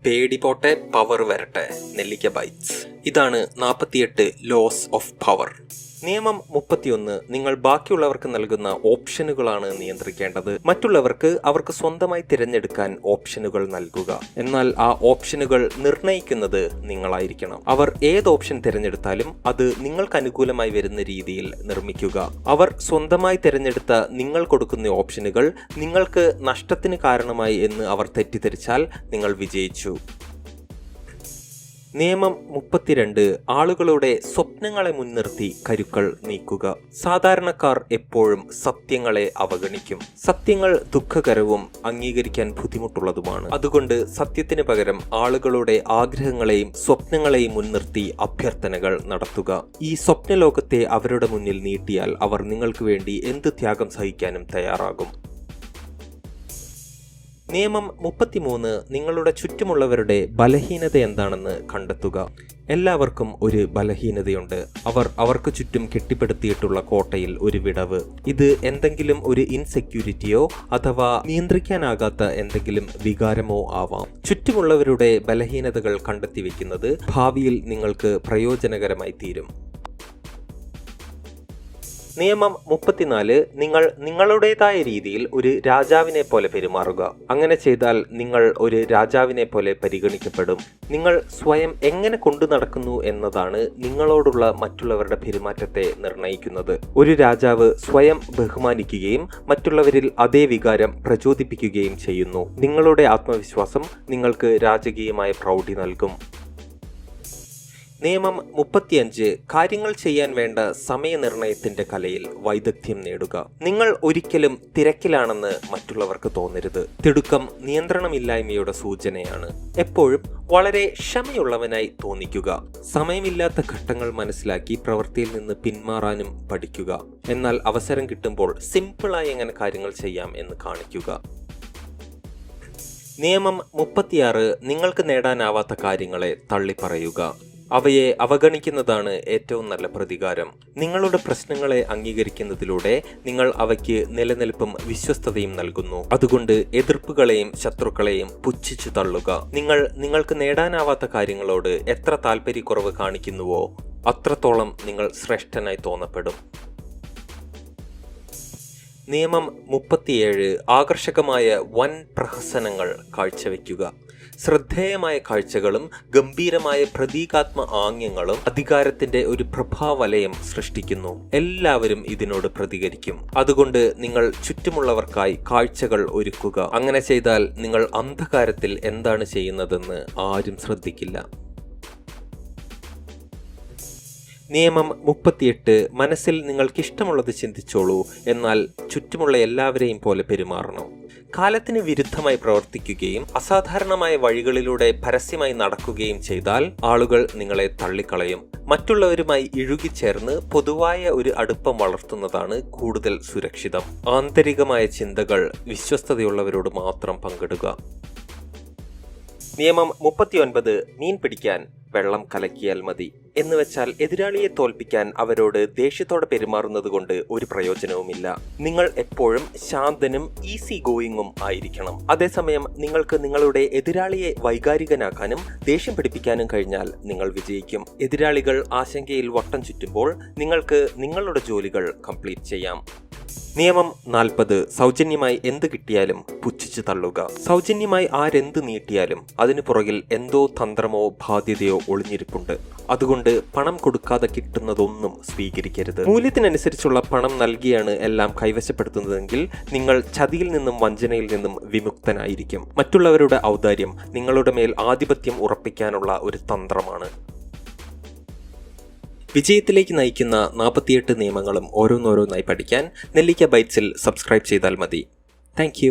പേടി പോട്ടെ, പവർ വരട്ടെ. നെല്ലിക്ക ബൈറ്റ്സ്. ഇതാണ് 48 ലോസ് ഓഫ് പവർ. നിയമം 31. നിങ്ങൾ ബാക്കിയുള്ളവർക്ക് നൽകുന്ന ഓപ്ഷനുകളാണ് നിയന്ത്രിക്കേണ്ടത്. മറ്റുള്ളവർക്ക് അവർക്ക് സ്വന്തമായി തിരഞ്ഞെടുക്കാൻ ഓപ്ഷനുകൾ നൽകുക. എന്നാൽ ആ ഓപ്ഷനുകൾ നിർണയിക്കുന്നത് നിങ്ങളായിരിക്കണം. അവർ ഏത് ഓപ്ഷൻ തിരഞ്ഞെടുത്താലും അത് നിങ്ങൾക്ക് അനുകൂലമായി വരുന്ന രീതിയിൽ നിർമ്മിക്കുക. അവർ സ്വന്തമായി തിരഞ്ഞെടുത്ത നിങ്ങൾ കൊടുക്കുന്ന ഓപ്ഷനുകൾ നിങ്ങൾക്ക് നഷ്ടത്തിന് കാരണമായി എന്ന് അവർ തെറ്റിദ്ധരിച്ചാൽ നിങ്ങൾ വിജയിച്ചു. നിയമം 32. ആളുകളുടെ സ്വപ്നങ്ങളെ മുൻനിർത്തി കരുക്കൾ നീക്കുക. സാധാരണക്കാർ എപ്പോഴും സത്യങ്ങളെ അവഗണിക്കും. സത്യങ്ങൾ ദുഃഖകരവും അംഗീകരിക്കാൻ ബുദ്ധിമുട്ടുള്ളതുമാണ്. അതുകൊണ്ട് സത്യത്തിന് പകരം ആളുകളുടെ ആഗ്രഹങ്ങളെയും സ്വപ്നങ്ങളെയും മുൻനിർത്തി അഭ്യർത്ഥനകൾ നടത്തുക. ഈ സ്വപ്നലോകത്തെ അവരുടെ മുന്നിൽ നീട്ടിയാൽ അവർ നിങ്ങൾക്ക് വേണ്ടി എന്ത് ത്യാഗം സഹിക്കാനും തയ്യാറാകും. നിയമം 33. നിങ്ങളുടെ ചുറ്റുമുള്ളവരുടെ ബലഹീനത എന്താണെന്ന് കണ്ടെത്തുക. എല്ലാവർക്കും ഒരു ബലഹീനതയുണ്ട്. അവർക്ക് ചുറ്റും കെട്ടിപ്പടുത്തിയിട്ടുള്ള കോട്ടയിൽ ഒരു വിടവ്. ഇത് എന്തെങ്കിലും ഒരു ഇൻസെക്യൂരിറ്റിയോ അഥവാ നിയന്ത്രിക്കാനാകാത്ത എന്തെങ്കിലും വികാരമോ ആവാം. ചുറ്റുമുള്ളവരുടെ ബലഹീനതകൾ കണ്ടെത്തി വെക്കുന്നത് ഭാവിയിൽ നിങ്ങൾക്ക് പ്രയോജനകരമായി തീരും. നിയമം 34. നിങ്ങൾ നിങ്ങളുടേതായ രീതിയിൽ ഒരു രാജാവിനെ പോലെ പെരുമാറുക. അങ്ങനെ ചെയ്താൽ നിങ്ങൾ ഒരു രാജാവിനെ പോലെ പരിഗണിക്കപ്പെടും. നിങ്ങൾ സ്വയം എങ്ങനെ കൊണ്ടു നടക്കുന്നു എന്നതാണ് നിങ്ങളോടുള്ള മറ്റുള്ളവരുടെ പെരുമാറ്റത്തെ നിർണയിക്കുന്നത്. ഒരു രാജാവ് സ്വയം ബഹുമാനിക്കുകയും മറ്റുള്ളവരിൽ അതേ വികാരം പ്രചോദിപ്പിക്കുകയും ചെയ്യുന്നു. നിങ്ങളുടെ ആത്മവിശ്വാസം നിങ്ങൾക്ക് രാജകീയമായ പ്രൗഢി നൽകും. നിയമം 35. കാര്യങ്ങൾ ചെയ്യാൻ വേണ്ട സമയനിർണയത്തിന്റെ കലയിൽ വൈദഗ്ധ്യം നേടുക. നിങ്ങൾ ഒരിക്കലും തിരക്കിലാണെന്ന് മറ്റുള്ളവർക്ക് തോന്നരുത്. തിടുക്കം നിയന്ത്രണമില്ലായ്മയുടെ സൂചനയാണ്. എപ്പോഴും വളരെ ക്ഷമയുള്ളവനായി തോന്നിക്കുക. സമയമില്ലാത്ത ഘട്ടങ്ങൾ മനസ്സിലാക്കി പ്രവൃത്തിയിൽ നിന്ന് പിന്മാറാനും പഠിക്കുക. എന്നാൽ അവസരം കിട്ടുമ്പോൾ സിമ്പിളായി എങ്ങനെ കാര്യങ്ങൾ ചെയ്യാം എന്ന് കാണിക്കുക. നിയമം 36. നിങ്ങൾക്ക് നേടാനാവാത്ത കാര്യങ്ങളെ തള്ളിപ്പറയുക. അവയെ അവഗണിക്കുന്നതാണ് ഏറ്റവും നല്ല പ്രതികാരം. നിങ്ങളുടെ പ്രശ്നങ്ങളെ അംഗീകരിക്കുന്നതിലൂടെ നിങ്ങൾ അവയ്ക്ക് നിലനിൽപ്പും വിശ്വസ്തതയും നൽകുന്നു. അതുകൊണ്ട് എതിർപ്പുകളെയും ശത്രുക്കളെയും പുച്ഛിച്ചു തള്ളുക. നിങ്ങൾക്ക് നേടാനാവാത്ത കാര്യങ്ങളോട് എത്ര താല്പര്യക്കുറവ് കാണിക്കുന്നുവോ അത്രത്തോളം നിങ്ങൾ ശ്രേഷ്ഠനായി തോന്നപ്പെടും. നിയമം 37. ആകർഷകമായ വൻ പ്രഹസനങ്ങൾ കാഴ്ചവെക്കുക. ശ്രദ്ധേയമായ കാഴ്ചകളും ഗംഭീരമായ പ്രതീകാത്മക ആംഗ്യങ്ങളും അധികാരത്തിന്റെ ഒരു പ്രഭാവലയം സൃഷ്ടിക്കുന്നു. എല്ലാവരും ഇതിനോട് പ്രതികരിക്കും. അതുകൊണ്ട് നിങ്ങൾ ചുറ്റുമുള്ളവർക്കായി കാഴ്ചകൾ ഒരുക്കുക. അങ്ങനെ ചെയ്താൽ നിങ്ങൾ അന്ധകാരത്തിൽ എന്താണ് ചെയ്യുന്നതെന്ന് ആരും ശ്രദ്ധിക്കില്ല. നിയമം 38. മനസ്സിൽ നിങ്ങൾക്കിഷ്ടമുള്ളത് ചിന്തിച്ചോളൂ, എന്നാൽ ചുറ്റുമുള്ള എല്ലാവരെയും പോലെ പെരുമാറണം. കാലത്തിന് വിരുദ്ധമായി പ്രവർത്തിക്കുകയും അസാധാരണമായ വഴികളിലൂടെ പരസ്യമായി നടക്കുകയും ചെയ്താൽ ആളുകൾ നിങ്ങളെ തള്ളിക്കളയും. മറ്റുള്ളവരുമായി ഇഴുകിച്ചേർന്ന് പൊതുവായ ഒരു അടുപ്പം വളർത്തുന്നതാണ് കൂടുതൽ സുരക്ഷിതം. ആന്തരികമായ ചിന്തകൾ വിശ്വസ്തതയുള്ളവരോട് മാത്രം പങ്കിടുക. നിയമം 39. മീൻ പിടിക്കാൻ വെള്ളം കലക്കിയാൽ മതി. എന്ന് വെച്ചാൽ എതിരാളിയെ തോൽപ്പിക്കാൻ അവരോട് ദേഷ്യത്തോടെ പെരുമാറുന്നത് കൊണ്ട് ഒരു പ്രയോജനവുമില്ല. നിങ്ങൾ എപ്പോഴും ശാന്തനും ഈസി ഗോയിങ്ങും ആയിരിക്കണം. അതേസമയം നിങ്ങൾക്ക് നിങ്ങളുടെ എതിരാളിയെ വൈകാരികനാക്കാനും ദേഷ്യം പിടിപ്പിക്കാനും കഴിഞ്ഞാൽ നിങ്ങൾ വിജയിക്കും. എതിരാളികൾ ആശങ്കയിൽ വട്ടം ചുറ്റുമ്പോൾ നിങ്ങൾക്ക് നിങ്ങളുടെ ജോലികൾ കംപ്ലീറ്റ് ചെയ്യാം. നിയമം 40. സൗജന്യമായി എന്ത് കിട്ടിയാലും പുച്ഛിച്ചു തള്ളുക. സൗജന്യമായി ആരെന്ത് നീട്ടിയാലും അതിനു പുറകിൽ എന്തോ തന്ത്രമോ ബാധ്യതയോ ഒളിഞ്ഞിരിപ്പുണ്ട്. അതുകൊണ്ട് പണം കൊടുക്കാതെ കിട്ടുന്നതൊന്നും സ്വീകരിക്കരുത്. മൂല്യത്തിനനുസരിച്ചുള്ള പണം നൽകിയാണ് എല്ലാം കൈവശപ്പെടുത്തുന്നതെങ്കിൽ നിങ്ങൾ ചതിയിൽ നിന്നും വഞ്ചനയിൽ നിന്നും വിമുക്തനായിരിക്കും. മറ്റുള്ളവരുടെ ഔദാര്യം നിങ്ങളുടെ മേൽ ആധിപത്യം ഉറപ്പിക്കാനുള്ള ഒരു തന്ത്രമാണ്. വിജയത്തിലേക്ക് നയിക്കുന്ന 48 നിയമങ്ങളും ഓരോന്നോരോന്നായി പഠിക്കാൻ നെല്ലിക്ക ബൈറ്റ്സിൽ സബ്സ്ക്രൈബ് ചെയ്താൽ മതി. താങ്ക്